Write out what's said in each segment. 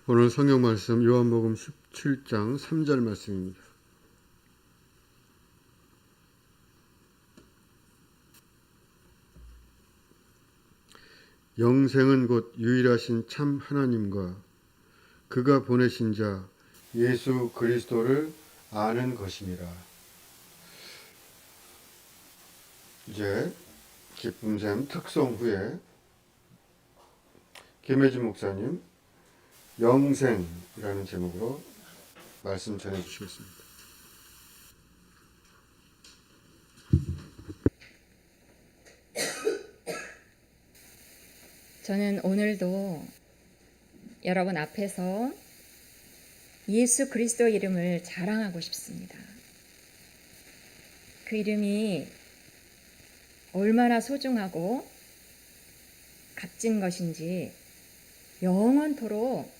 오늘 성경 말씀 요한복음 17장 3절 말씀입니다. 영생은 곧 유일하신 참 하나님과 그가 보내신 자 예수 그리스도를 아는 것입니다. 이제 기쁨샘 특송 후에 김혜진 목사님 영생이라는 제목으로 말씀 전해 주시겠습니다. 저는 오늘도 여러분 앞에서 예수 그리스도 이름을 자랑하고 싶습니다. 그 이름이 얼마나 소중하고 값진 것인지 영원토록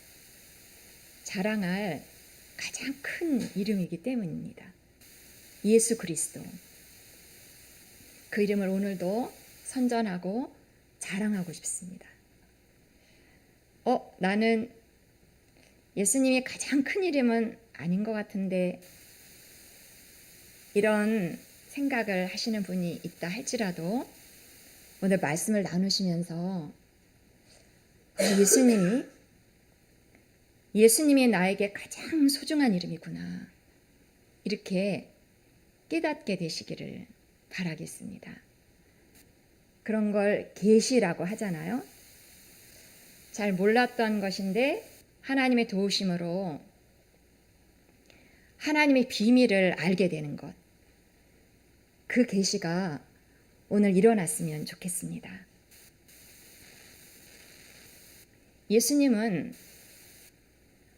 자랑할 가장 큰 이름이기 때문입니다. 예수 그리스도. 그 이름을 오늘도 선전하고 자랑하고 싶습니다. 나는 예수님이 가장 큰 이름은 아닌 것 같은데, 이런 생각을 하시는 분이 있다 할지라도 오늘 말씀을 나누시면서 예수님이 나에게 가장 소중한 이름이구나, 이렇게 깨닫게 되시기를 바라겠습니다. 그런 걸 계시라고 하잖아요. 잘 몰랐던 것인데 하나님의 도우심으로 하나님의 비밀을 알게 되는 것, 그 계시가 오늘 일어났으면 좋겠습니다. 예수님은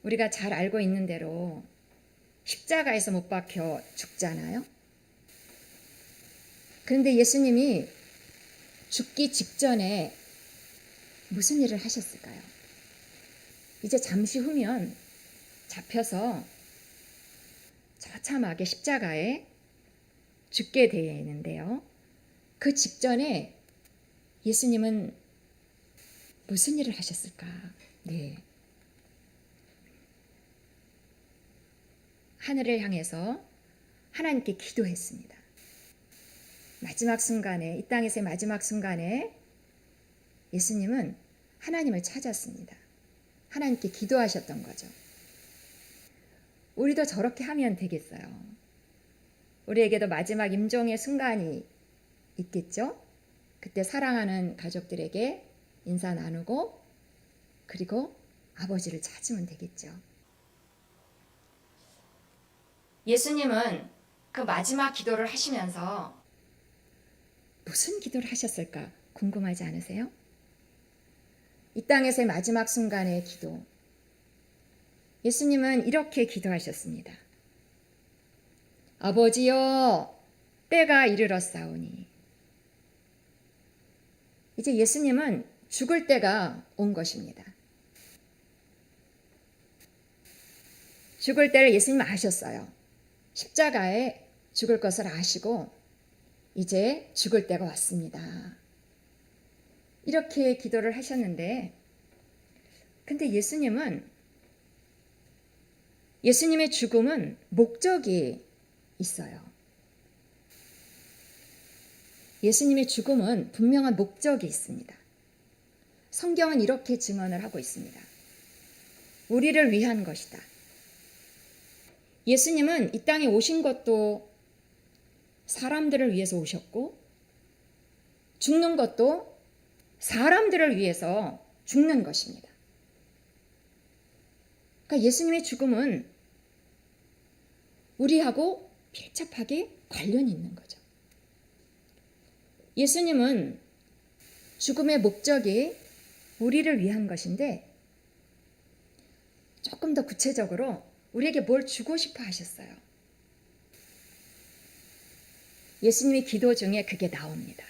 우리가 잘 알고 있는 대로 십자가에서 못 박혀 죽잖아요. 그런데 예수님이 죽기 직전에 무슨 일을 하셨을까요? 이제 잠시 후면 잡혀서 처참하게 십자가에 죽게 되는데요. 그 직전에 예수님은 무슨 일을 하셨을까? 하늘을 향해서 하나님께 기도했습니다. 마지막 순간에, 이 땅에서의 마지막 순간에 예수님은 하나님을 찾았습니다. 하나님께 기도하셨던 거죠. 우리도 저렇게 하면 되겠어요. 우리에게도 마지막 임종의 순간이 있겠죠? 그때 사랑하는 가족들에게 인사 나누고, 그리고 아버지를 찾으면 되겠죠. 예수님은 그 마지막 기도를 하시면서 무슨 기도를 하셨을까 궁금하지 않으세요? 이 땅에서의 마지막 순간의 기도. 예수님은 이렇게 기도하셨습니다. 아버지여, 때가 이르렀사오니. 이제 예수님은 죽을 때가 온 것입니다. 죽을 때를 예수님은 아셨어요. 십자가에 죽을 것을 아시고 이제 죽을 때가 왔습니다. 이렇게 기도를 하셨는데, 근데 예수님의 죽음은 목적이 있어요. 예수님의 죽음은 분명한 목적이 있습니다. 성경은 이렇게 증언을 하고 있습니다. 우리를 위한 것이다. 예수님은 이 땅에 오신 것도 사람들을 위해서 오셨고, 죽는 것도 사람들을 위해서 죽는 것입니다. 그러니까 예수님의 죽음은 우리하고 밀접하게 관련이 있는 거죠. 예수님은 죽음의 목적이 우리를 위한 것인데, 조금 더 구체적으로 우리에게 뭘 주고 싶어 하셨어요. 예수님의 기도 중에 그게 나옵니다.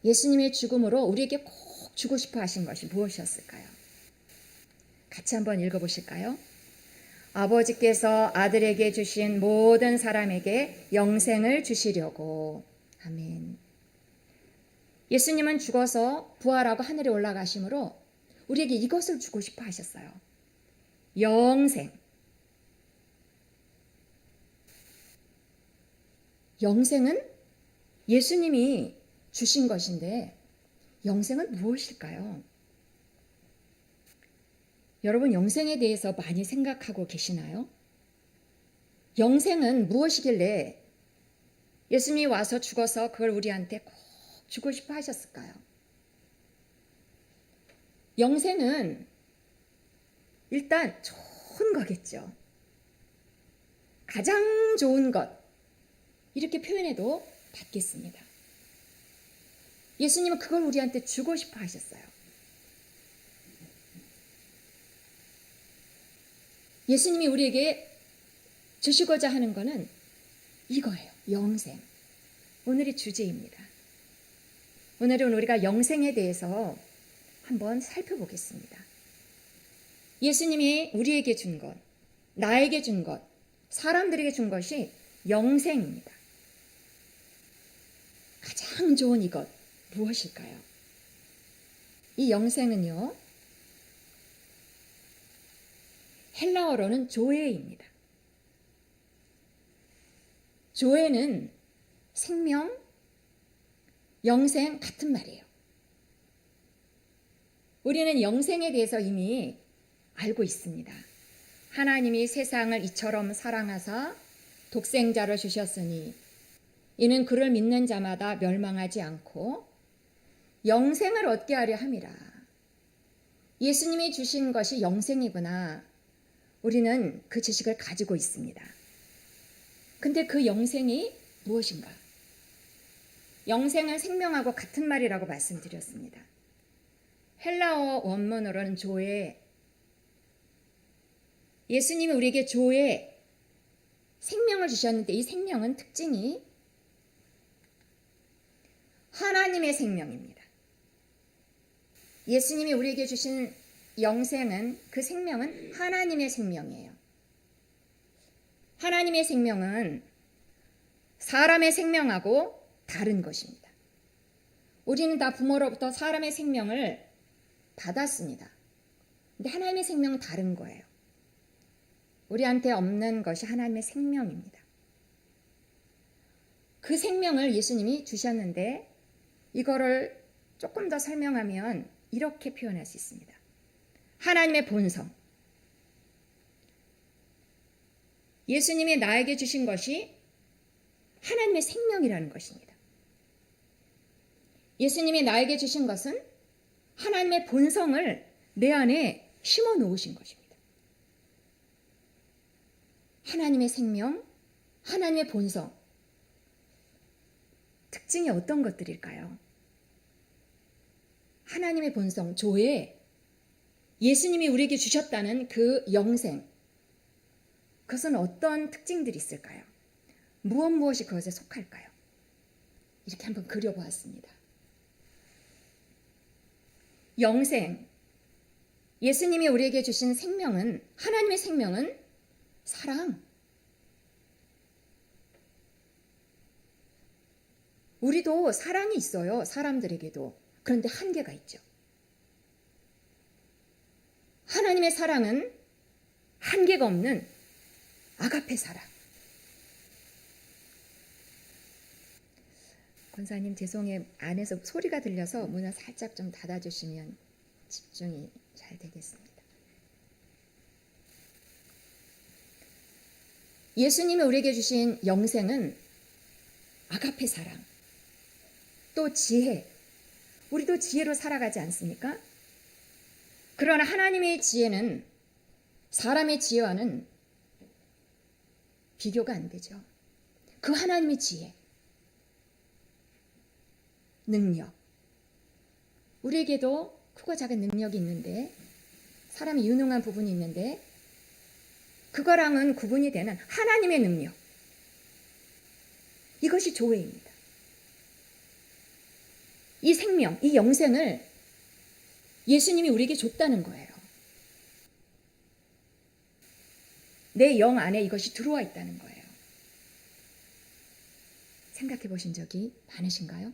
예수님의 죽음으로 우리에게 꼭 주고 싶어 하신 것이 무엇이었을까요? 같이 한번 읽어보실까요? 아버지께서 아들에게 주신 모든 사람에게 영생을 주시려고. 아멘. 예수님은 죽어서 부활하고 하늘에 올라가심으로 우리에게 이것을 주고 싶어 하셨어요. 영생. 영생은 예수님이 주신 것인데 영생은 무엇일까요? 여러분, 영생에 대해서 많이 생각하고 계시나요? 영생은 무엇이길래 예수님이 와서 죽어서 그걸 우리한테 꼭 주고 싶어 하셨을까요? 영생은 일단 좋은 거겠죠. 가장 좋은 것, 이렇게 표현해도 받겠습니다. 예수님은 그걸 우리한테 주고 싶어 하셨어요. 예수님이 우리에게 주시고자 하는 것은 이거예요. 영생. 오늘의 주제입니다. 오늘은 우리가 영생에 대해서 한번 살펴보겠습니다. 예수님이 우리에게 준 것, 나에게 준 것, 사람들에게 준 것이 영생입니다. 가장 좋은 이것 무엇일까요? 이 영생은요, 헬라어로는 조에입니다. 조에는 생명, 영생 같은 말이에요. 우리는 영생에 대해서 이미 알고 있습니다. 하나님이 세상을 이처럼 사랑하사 독생자를 주셨으니 이는 그를 믿는 자마다 멸망하지 않고 영생을 얻게 하려 함이라. 예수님이 주신 것이 영생이구나. 우리는 그 지식을 가지고 있습니다. 근데 그 영생이 무엇인가? 영생은 생명하고 같은 말이라고 말씀드렸습니다. 헬라어 원문으로는 조에, 예수님이 우리에게 조에 생명을 주셨는데 이 생명은 특징이 하나님의 생명입니다. 예수님이 우리에게 주신 영생은, 그 생명은 하나님의 생명이에요. 하나님의 생명은 사람의 생명하고 다른 것입니다. 우리는 다 부모로부터 사람의 생명을 받았습니다. 근데 하나님의 생명은 다른 거예요. 우리한테 없는 것이 하나님의 생명입니다. 그 생명을 예수님이 주셨는데 이거를 조금 더 설명하면 이렇게 표현할 수 있습니다. 하나님의 본성. 예수님이 나에게 주신 것이 하나님의 생명이라는 것입니다. 예수님이 나에게 주신 것은 하나님의 본성을 내 안에 심어 놓으신 것입니다. 하나님의 생명, 하나님의 본성. 특징이 어떤 것들일까요? 하나님의 본성, 조에 예수님이 우리에게 주셨다는 그 영생, 그것은 어떤 특징들이 있을까요? 무엇이 그것에 속할까요? 이렇게 한번 그려보았습니다. 영생, 예수님이 우리에게 주신 생명은, 하나님의 생명은 사랑. 우리도 사랑이 있어요. 사람들에게도. 그런데 한계가 있죠. 하나님의 사랑은 한계가 없는 아가페 사랑. 권사님 죄송해요. 안에서 소리가 들려서 문을 살짝 좀 닫아주시면 집중이 잘 되겠습니다. 예수님이 우리에게 주신 영생은 아가페 사랑, 또 지혜. 우리도 지혜로 살아가지 않습니까? 그러나 하나님의 지혜는 사람의 지혜와는 비교가 안 되죠. 그 하나님의 지혜, 능력. 우리에게도 크고 작은 능력이 있는데, 사람이 유능한 부분이 있는데, 그거랑은 구분이 되는 하나님의 능력. 이것이 조회입니다. 이 생명, 이 영생을 예수님이 우리에게 줬다는 거예요. 내 영 안에 이것이 들어와 있다는 거예요. 생각해 보신 적이 많으신가요?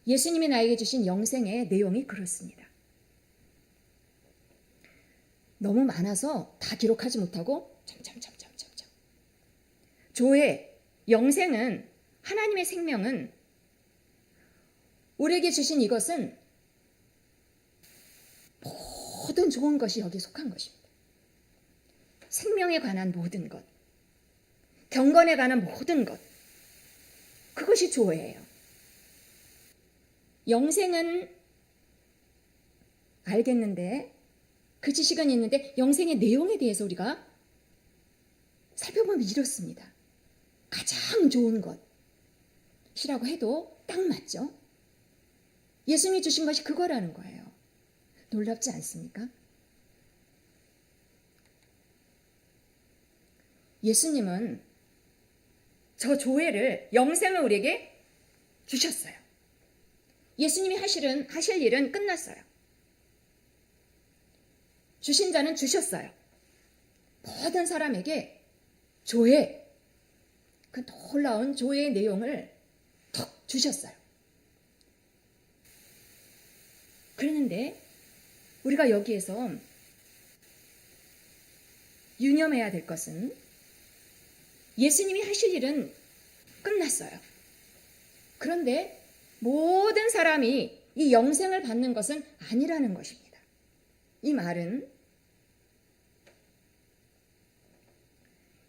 예수님이 나에게 주신 영생의 내용이 그렇습니다. 너무 많아서 다 기록하지 못하고 점점점점점점. 조회, 영생은 하나님의 생명은 우리에게 주신 이것은 모든 좋은 것이 여기에 속한 것입니다. 생명에 관한 모든 것, 경건에 관한 모든 것, 그것이 조회예요. 영생은 알겠는데, 그 지식은 있는데 영생의 내용에 대해서 우리가 살펴보면 이렇습니다. 가장 좋은 것이라고 해도 딱 맞죠? 예수님이 주신 것이 그거라는 거예요. 놀랍지 않습니까? 예수님은 저 조회를, 영생을 우리에게 주셨어요. 예수님이 하실 일은 끝났어요. 주신 자는 주셨어요. 모든 사람에게 조회, 그 놀라운 조회의 내용을 턱 주셨어요. 그런데 우리가 여기에서 유념해야 될 것은 예수님이 하실 일은 끝났어요. 그런데 모든 사람이 이 영생을 받는 것은 아니라는 것입니다. 이 말은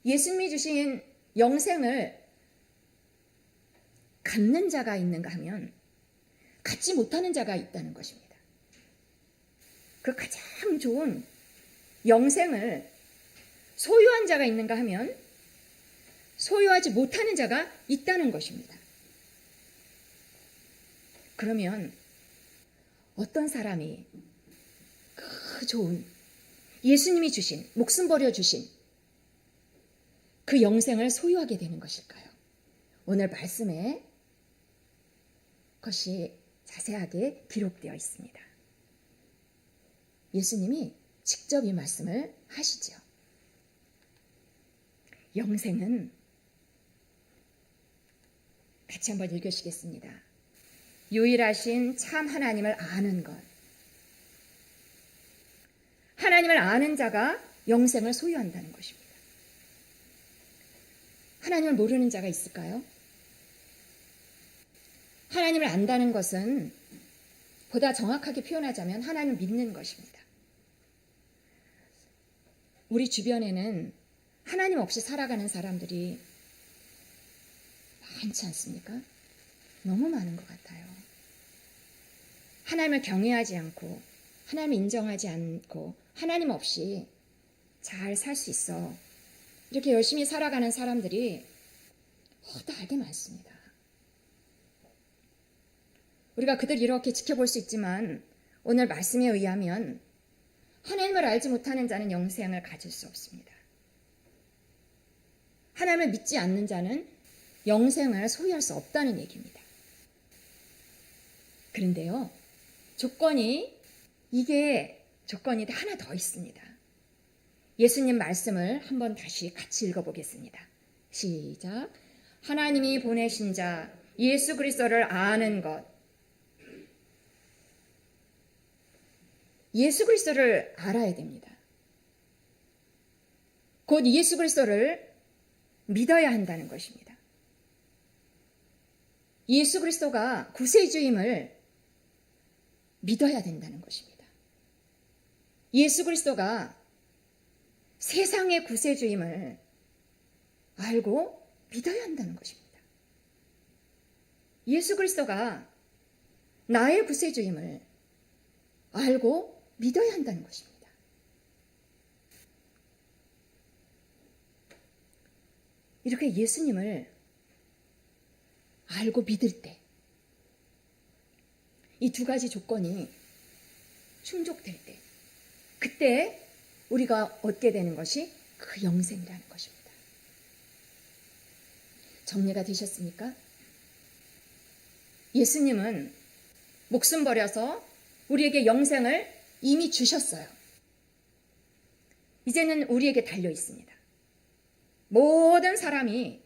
예수님이 주신 영생을 갖는 자가 있는가 하면 갖지 못하는 자가 있다는 것입니다. 그 가장 좋은 영생을 소유한 자가 있는가 하면 소유하지 못하는 자가 있다는 것입니다. 그러면 어떤 사람이 그 좋은 예수님이 주신, 목숨 버려 주신 그 영생을 소유하게 되는 것일까요? 오늘 말씀에 그것이 자세하게 기록되어 있습니다. 예수님이 직접 이 말씀을 하시죠. 영생은 같이 한번 읽으시겠습니다. 유일하신 참 하나님을 아는 것. 하나님을 아는 자가 영생을 소유한다는 것입니다. 하나님을 모르는 자가 있을까요? 하나님을 안다는 것은 보다 정확하게 표현하자면 하나님을 믿는 것입니다. 우리 주변에는 하나님 없이 살아가는 사람들이 많지 않습니까? 너무 많은 것 같아요. 하나님을 경외하지 않고 하나님을 인정하지 않고 하나님 없이 잘 살 수 있어. 이렇게 열심히 살아가는 사람들이 허다하게 많습니다. 우리가 그들 이렇게 지켜볼 수 있지만 오늘 말씀에 의하면 하나님을 알지 못하는 자는 영생을 가질 수 없습니다. 하나님을 믿지 않는 자는 영생을 소유할 수 없다는 얘기입니다. 그런데요, 이게 조건이 하나 더 있습니다. 예수님 말씀을 한번 다시 같이 읽어보겠습니다. 시작. 하나님이 보내신 자 예수 그리스도를 아는 것. 예수 그리스도를 알아야 됩니다. 곧 예수 그리스도를 믿어야 한다는 것입니다. 예수 그리스도가 구세주임을 믿어야 된다는 것입니다. 예수 그리스도가 세상의 구세주임을 알고 믿어야 한다는 것입니다. 예수 그리스도가 나의 구세주임을 알고 믿어야 한다는 것입니다. 이렇게 예수님을 알고 믿을 때 이 두 가지 조건이 충족될 때 그때 우리가 얻게 되는 것이 그 영생이라는 것입니다. 정리가 되셨습니까? 예수님은 목숨 버려서 우리에게 영생을 이미 주셨어요. 이제는 우리에게 달려 있습니다. 모든 사람이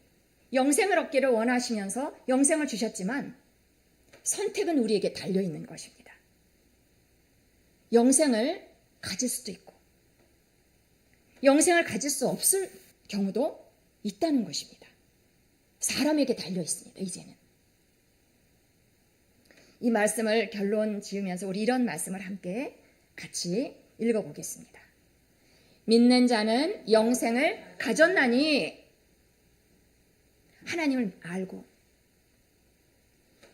영생을 얻기를 원하시면서 영생을 주셨지만 선택은 우리에게 달려 있는 것입니다. 영생을 가질 수도 있고 영생을 가질 수 없을 경우도 있다는 것입니다. 사람에게 달려 있습니다. 이제는. 이 말씀을 결론 지으면서 우리 이런 말씀을 함께 같이 읽어보겠습니다. 믿는 자는 영생을 가졌나니, 하나님을 알고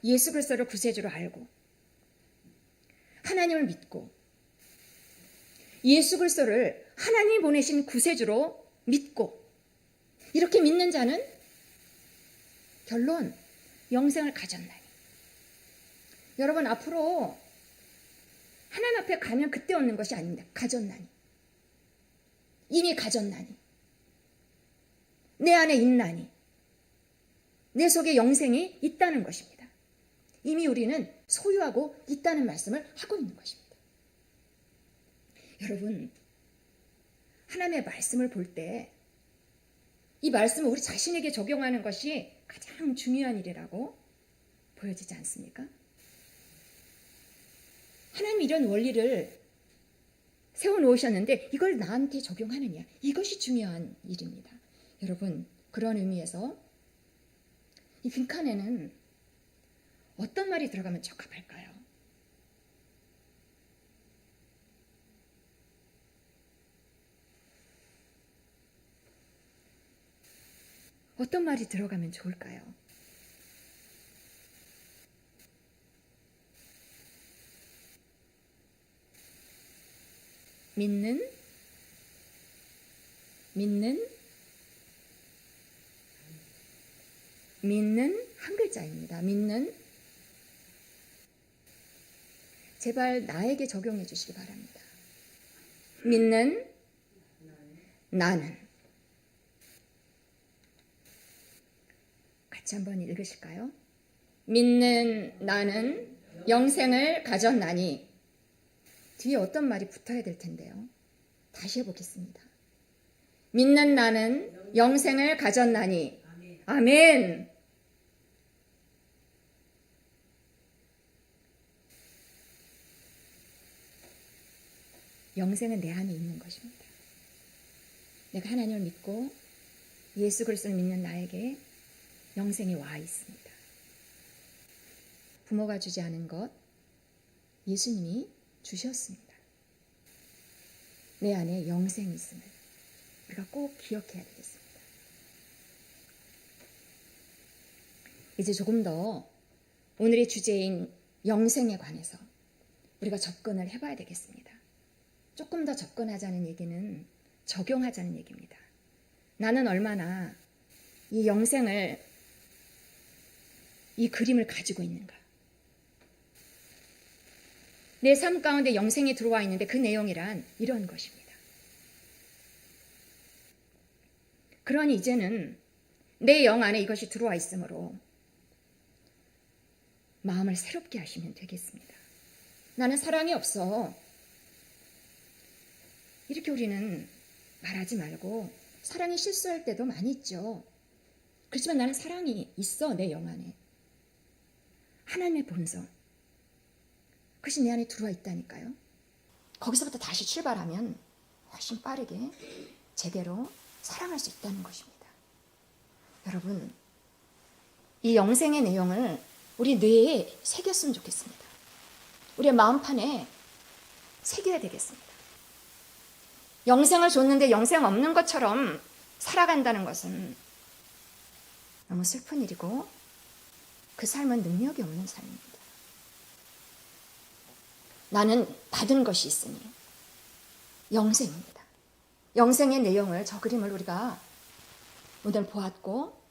예수 그리스도를 구세주로 알고 하나님을 믿고 예수 그리스도를 하나님이 보내신 구세주로 믿고 이렇게 믿는 자는 결론 영생을 가졌나니. 여러분, 앞으로 하나님 앞에 가면 그때 얻는 것이 아닙니다. 가졌나니. 이미 가졌나니. 내 안에 있나니. 내 속에 영생이 있다는 것입니다. 이미 우리는 소유하고 있다는 말씀을 하고 있는 것입니다. 여러분, 하나님의 말씀을 볼 때 이 말씀을 우리 자신에게 적용하는 것이 가장 중요한 일이라고 보여지지 않습니까? 하나님이 이런 원리를 세워놓으셨는데 이걸 나한테 적용하느냐, 이것이 중요한 일입니다. 여러분, 그런 의미에서 이 빈칸에는 어떤 말이 들어가면 적합할까요? 어떤 말이 들어가면 좋을까요? 믿는 한 글자입니다. 믿는. 제발 나에게 적용해 주시기 바랍니다. 믿는 나는. 같이 한번 읽으실까요? 믿는 나는 영생을 가졌나니. 뒤에 어떤 말이 붙어야 될 텐데요. 다시 해보겠습니다. 믿는 나는 영생을 가졌나니. 아멘. 영생은 내 안에 있는 것입니다. 내가 하나님을 믿고 예수 그리스도를 믿는 나에게 영생이 와 있습니다. 부모가 주지 않은 것 예수님이 주셨습니다. 내 안에 영생이 있음을 우리가 꼭 기억해야 되겠습니다. 이제 조금 더 오늘의 주제인 영생에 관해서 우리가 접근을 해봐야 되겠습니다. 조금 더 접근하자는 얘기는 적용하자는 얘기입니다. 나는 얼마나 이 영생을, 이 그림을 가지고 있는가. 내 삶 가운데 영생이 들어와 있는데 그 내용이란 이런 것입니다. 그러니 이제는 내 영 안에 이것이 들어와 있으므로 마음을 새롭게 하시면 되겠습니다. 나는 사랑이 없어. 이렇게 우리는 말하지 말고, 사랑이 실수할 때도 많이 있죠. 그렇지만 나는 사랑이 있어. 내 영 안에 하나님의 본성, 그것이 내 안에 들어와 있다니까요. 거기서부터 다시 출발하면 훨씬 빠르게 제대로 사랑할 수 있다는 것입니다. 여러분, 이 영생의 내용을 우리 뇌에 새겼으면 좋겠습니다. 우리의 마음판에 새겨야 되겠습니다. 영생을 줬는데 영생 없는 것처럼 살아간다는 것은 너무 슬픈 일이고 그 삶은 능력이 없는 삶입니다. 나는 받은 것이 있으니 영생입니다. 영생의 내용을, 저 그림을 우리가 오늘 보았고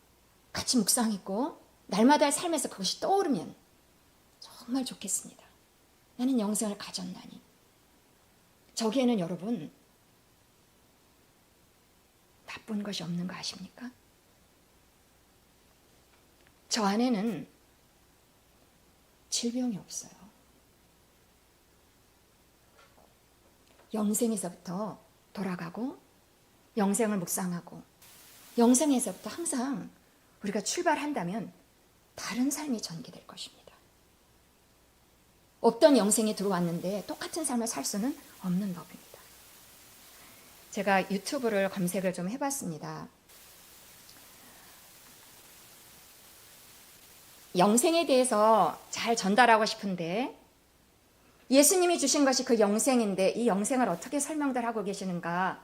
같이 묵상했고 날마다의 삶에서 그것이 떠오르면 정말 좋겠습니다. 나는 영생을 가졌나니. 저기에는 여러분 나쁜 것이 없는 거 아십니까? 저 안에는 질병이 없어요. 영생에서부터 돌아가고 영생을 묵상하고 영생에서부터 항상 우리가 출발한다면 다른 삶이 전개될 것입니다. 없던 영생이 들어왔는데 똑같은 삶을 살 수는 없는 법입니다. 제가 유튜브를 검색을 좀 해봤습니다. 영생에 대해서 잘 전달하고 싶은데 예수님이 주신 것이 그 영생인데 이 영생을 어떻게 설명들 하고 계시는가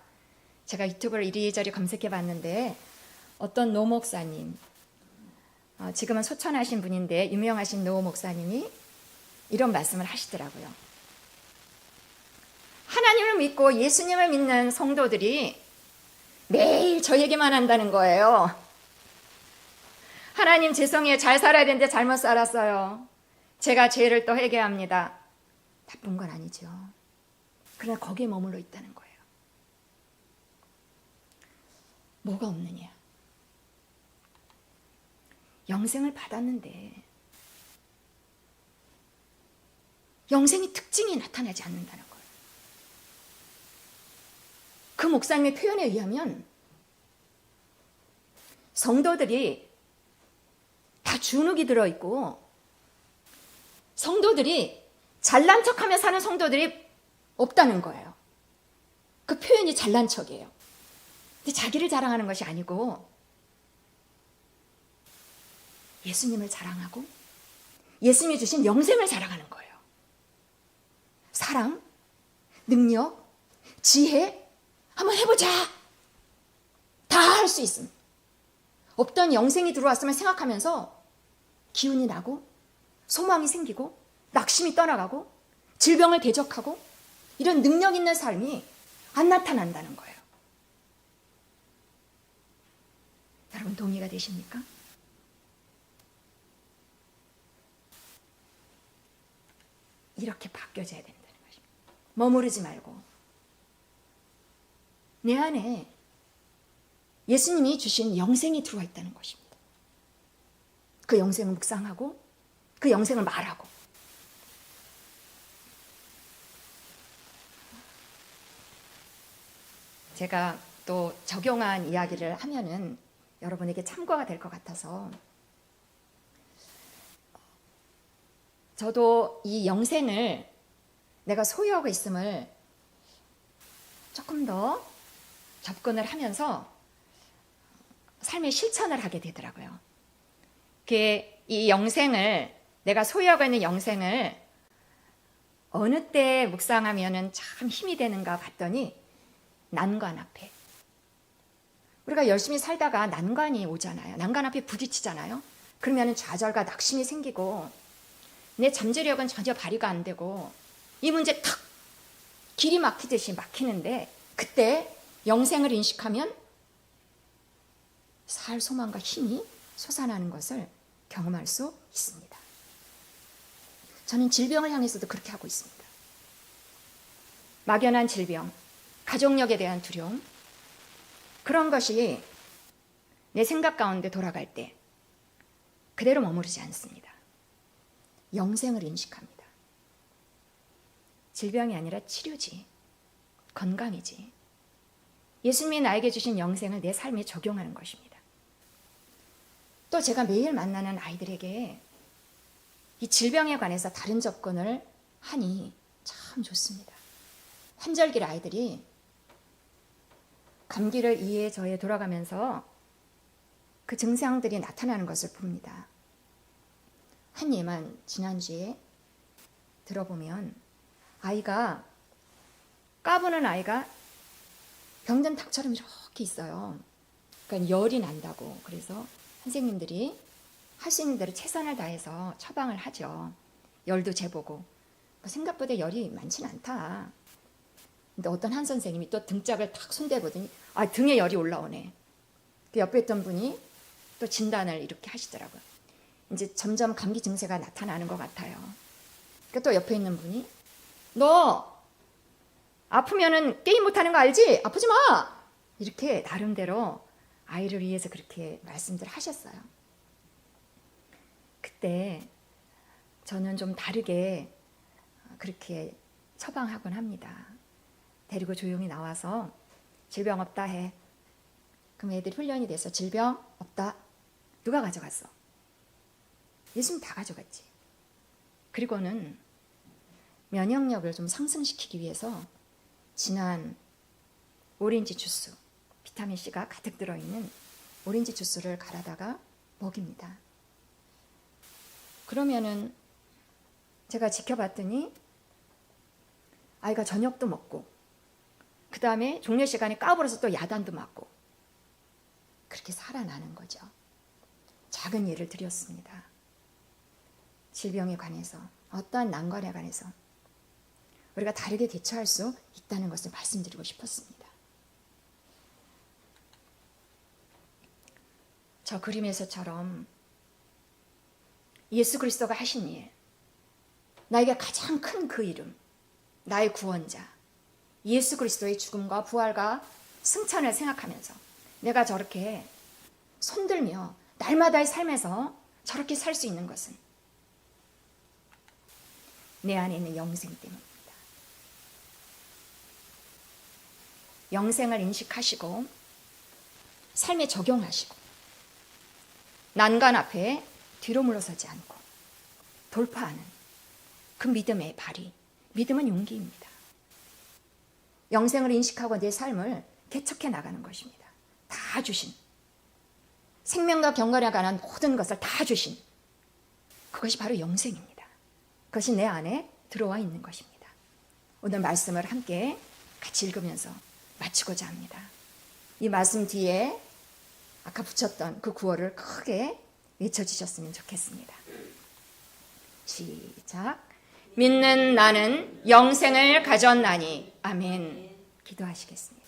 제가 유튜브를 이리저리 검색해 봤는데 어떤 노 목사님, 지금은 소천하신 분인데 유명하신 노 목사님이 이런 말씀을 하시더라고요. 하나님을 믿고 예수님을 믿는 성도들이 매일 저 얘기만 한다는 거예요. 하나님 죄송해요. 잘 살아야 되는데 잘못 살았어요. 제가 죄를 또 회개합니다. 나쁜 건 아니죠. 그러나 거기에 머물러 있다는 거예요. 뭐가 없느냐? 영생을 받았는데 영생의 특징이 나타나지 않는다는 거예요. 그 목사님의 표현에 의하면 성도들이 다 주눅이 들어있고 성도들이 잘난 척하며 사는 성도들이 없다는 거예요. 그 표현이 잘난 척이에요. 근데 자기를 자랑하는 것이 아니고 예수님을 자랑하고 예수님이 주신 영생을 자랑하는 거예요. 사랑, 능력, 지혜 한번 해보자. 다 할 수 있습니다. 없던 영생이 들어왔으면 생각하면서 기운이 나고 소망이 생기고 낙심이 떠나가고 질병을 대적하고 이런 능력 있는 삶이 안 나타난다는 거예요. 여러분 동의가 되십니까? 이렇게 바뀌어져야 된다는 것입니다. 머무르지 말고 내 안에 예수님이 주신 영생이 들어와 있다는 것입니다. 그 영생을 묵상하고 그 영생을 말하고 제가 또 적용한 이야기를 하면은 여러분에게 참고가 될 것 같아서 저도 이 영생을 내가 소유하고 있음을 조금 더 접근을 하면서 삶의 실천을 하게 되더라고요. 이 영생을 내가 소유하고 있는 영생을 어느 때 묵상하면은 참 힘이 되는가 봤더니 난관 앞에 우리가 열심히 살다가 난관이 오잖아요. 난관 앞에 부딪히잖아요. 그러면 좌절과 낙심이 생기고 내 잠재력은 전혀 발휘가 안 되고 이 문제 탁 길이 막히듯이 막히는데 그때 영생을 인식하면 살 소망과 힘이 솟아나는 것을 경험할 수 있습니다. 저는 질병을 향해서도 그렇게 하고 있습니다. 막연한 질병, 가족력에 대한 두려움, 그런 것이 내 생각 가운데 돌아갈 때 그대로 머무르지 않습니다. 영생을 인식합니다. 질병이 아니라 치료지, 건강이지. 예수님이 나에게 주신 영생을 내 삶에 적용하는 것입니다. 또 제가 매일 만나는 아이들에게 이 질병에 관해서 다른 접근을 하니 참 좋습니다. 환절기 아이들이 감기를 이에 저에 돌아가면서 그 증상들이 나타나는 것을 봅니다. 한 예만 지난주에 들어보면 아이가 까부는 아이가 병든 닭처럼 이렇게 있어요. 그러니까 열이 난다고. 그래서 선생님들이 할 수 있는 대로 최선을 다해서 처방을 하죠. 열도 재보고 생각보다 열이 많지는 않다. 근데 어떤 한 선생님이 또 등짝을 탁 손대보더니 등에 열이 올라오네. 그 옆에 있던 분이 또 진단을 이렇게 하시더라고요. 이제 점점 감기 증세가 나타나는 것 같아요. 그 또 옆에 있는 분이 너 아프면은 게임 못하는 거 알지? 아프지 마! 이렇게 나름대로 아이를 위해서 그렇게 말씀들 하셨어요. 그때 저는 좀 다르게 그렇게 처방하곤 합니다. 데리고 조용히 나와서 질병 없다 해. 그럼 애들이 훈련이 돼서 질병 없다. 누가 가져갔어? 예수님 다 가져갔지. 그리고는 면역력을 좀 상승시키기 위해서 진한 오렌지 주스, 비타민 C가 가득 들어있는 오렌지 주스를 갈아다가 먹입니다. 그러면은 제가 지켜봤더니 아이가 저녁도 먹고 그 다음에 종려 시간에 까불어서 또 야단도 맞고 그렇게 살아나는 거죠. 작은 예를 드렸습니다. 질병에 관해서, 어떠한 난관에 관해서 우리가 다르게 대처할 수 있다는 것을 말씀드리고 싶었습니다. 저 그림에서처럼 예수 그리스도가 하신 일, 나에게 가장 큰 그 이름, 나의 구원자 예수 그리스도의 죽음과 부활과 승천을 생각하면서 내가 저렇게 손들며 날마다의 삶에서 저렇게 살 수 있는 것은 내 안에 있는 영생 때문입니다. 영생을 인식하시고 삶에 적용하시고 난관 앞에 뒤로 물러서지 않고 돌파하는 그 믿음의 발휘, 믿음은 용기입니다. 영생을 인식하고 내 삶을 개척해 나가는 것입니다. 다 주신, 생명과 경건에 관한 모든 것을 다 주신 그것이 바로 영생입니다. 그것이 내 안에 들어와 있는 것입니다. 오늘 말씀을 함께 같이 읽으면서 마치고자 합니다. 이 말씀 뒤에 아까 붙였던 그 구호를 크게 외쳐주셨으면 좋겠습니다. 시작. 믿는 나는 영생을 가졌나니. 아멘. 기도하시겠습니다.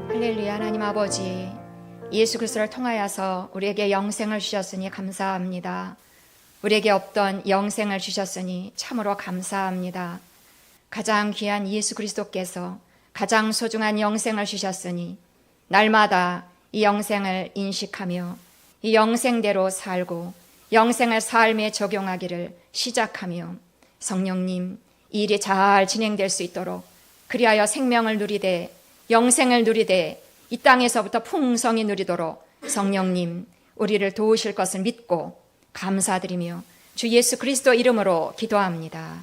할렐루야. 하나님 아버지, 예수 그리스도를 통하여서 우리에게 영생을 주셨으니 감사합니다. 우리에게 없던 영생을 주셨으니 참으로 감사합니다. 가장 귀한 예수 그리스도께서 가장 소중한 영생을 주셨으니 날마다 이 영생을 인식하며 이 영생대로 살고 영생을 삶에 적용하기를 시작하며 성령님, 이 일이 잘 진행될 수 있도록 그리하여 생명을 누리되 영생을 누리되 이 땅에서부터 풍성히 누리도록 성령님 우리를 도우실 것을 믿고 감사드리며 주 예수 그리스도 이름으로 기도합니다.